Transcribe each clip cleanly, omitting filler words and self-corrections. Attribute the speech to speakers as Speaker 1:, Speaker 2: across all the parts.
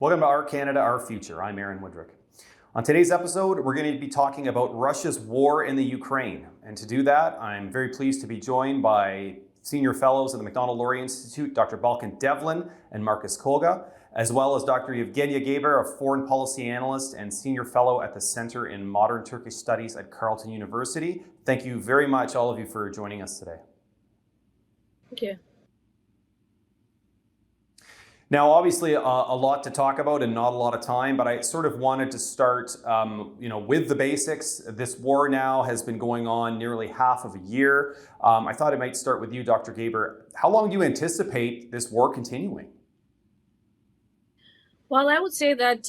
Speaker 1: Welcome to Our Canada, Our Future. I'm Aaron Woodrick. On today's episode, we're going to be talking about Russia's war in the Ukraine. And to do that, I'm very pleased to be joined by senior fellows at the Macdonald-Laurier Institute, Dr. Balkan Devlin and Marcus Kolga, as well as Dr. Yevgeniya Gaber, a foreign policy analyst and senior fellow at the Center in Modern Turkish Studies at Carleton University. Thank you very much, all of you, for joining us today.
Speaker 2: Thank you.
Speaker 1: Now, obviously, a lot to talk about and not a lot of time, but I sort of wanted to start, with the basics. This war now has been going on nearly half of a year. I thought I might start with you, Dr. Gaber. How long do you anticipate this war continuing?
Speaker 2: Well, I would say that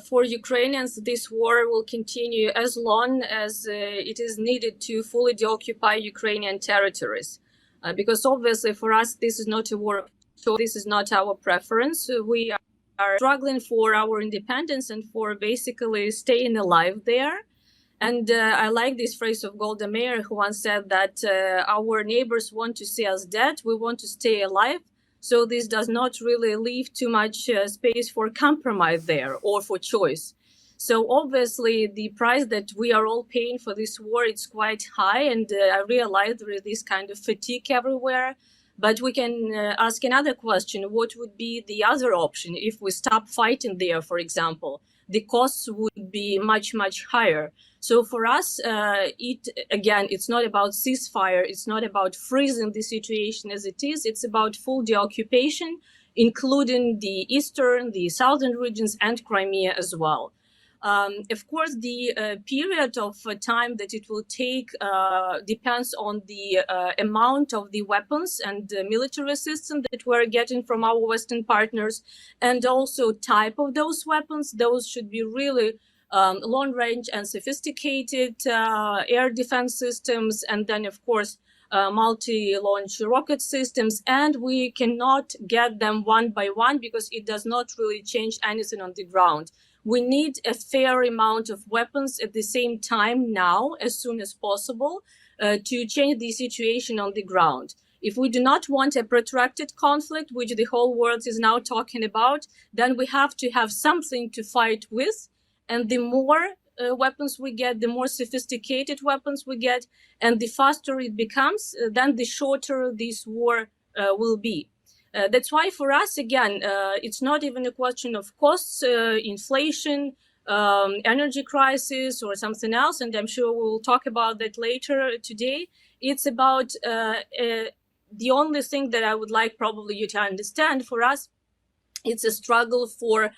Speaker 2: for Ukrainians, this war will continue as long as it is needed to fully deoccupy Ukrainian territories. Because obviously for us, this is not a war. So this is not our preference. We are struggling for our independence and for basically staying alive there. And I like this phrase of Golda Meir, who once said that our neighbors want to see us dead. We want to stay alive. So this does not really leave too much space for compromise there or for choice. So obviously the price that we are all paying for this war, it's quite high. And I realize there is this kind of fatigue everywhere. But we can ask another question. What would be the other option if we stop fighting there, for example? The costs would be much, much higher. So for us, it's not about ceasefire. It's not about freezing the situation as it is. It's about full deoccupation, including the eastern, the southern regions, and Crimea as well. Of course, the period of time that it will take depends on the amount of the weapons and the military assistance that we're getting from our Western partners, and also type of those weapons. Those should be really long-range and sophisticated air defense systems, and then, of course, multi-launch rocket systems. And we cannot get them one by one because it does not really change anything on the ground. We need a fair amount of weapons at the same time now, as soon as possible, to change the situation on the ground. If we do not want a protracted conflict, which the whole world is now talking about, then we have to have something to fight with. And the more weapons we get, the more sophisticated weapons we get, and the faster it becomes, then the shorter this war will be. That's why for us, again, it's not even a question of costs, inflation, energy crisis, or something else. And I'm sure we'll talk about that later today. It's about the only thing that I would like probably you to understand for us. It's a struggle for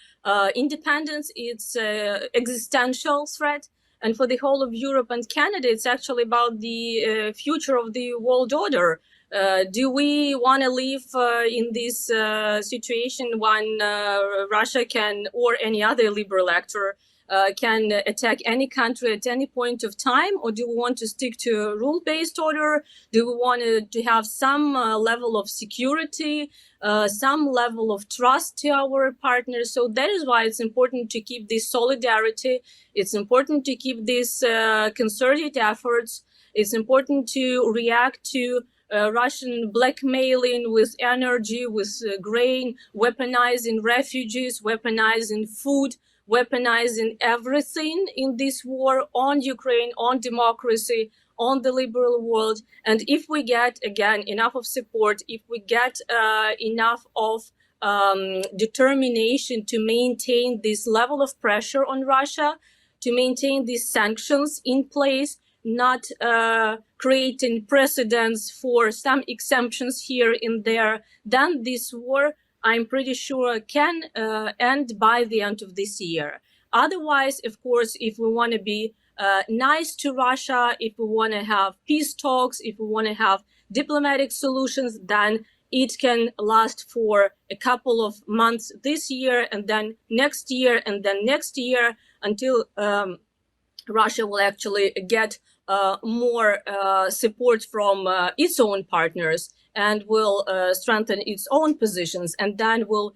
Speaker 2: independence. It's an existential threat. And for the whole of Europe and Canada, it's actually about the future of the world order. Do we want to live in this situation when Russia can, or any other liberal actor, can attack any country at any point of time? Or do we want to stick to a rule-based order? Do we want to have some level of security, some level of trust to our partners? So that is why it's important to keep this solidarity. It's important to keep these concerted efforts. It's important to react to Russian blackmailing with energy, with grain, weaponizing refugees, weaponizing food, weaponizing everything in this war on Ukraine, on democracy, on the liberal world. And if we get, again, enough of support, if we get enough of determination to maintain this level of pressure on Russia, to maintain these sanctions in place, not creating precedents for some exemptions here and there, then this war, I'm pretty sure, can end by the end of this year. Otherwise, of course, if we want to be nice to Russia, if we want to have peace talks, if we want to have diplomatic solutions, then it can last for a couple of months this year, and then next year, and then next year, until Russia will actually get more support from its own partners and will strengthen its own positions, and then will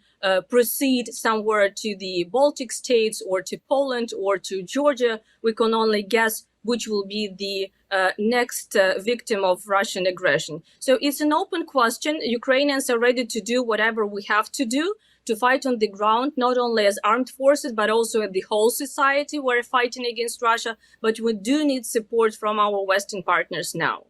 Speaker 2: proceed somewhere to the Baltic states or to Poland or to Georgia. We can only guess which will be the next victim of Russian aggression. So it's an open question. Ukrainians are ready to do whatever we have to do to fight on the ground, not only as armed forces, but also at the whole society. We're fighting against Russia, but we do need support from our Western partners now.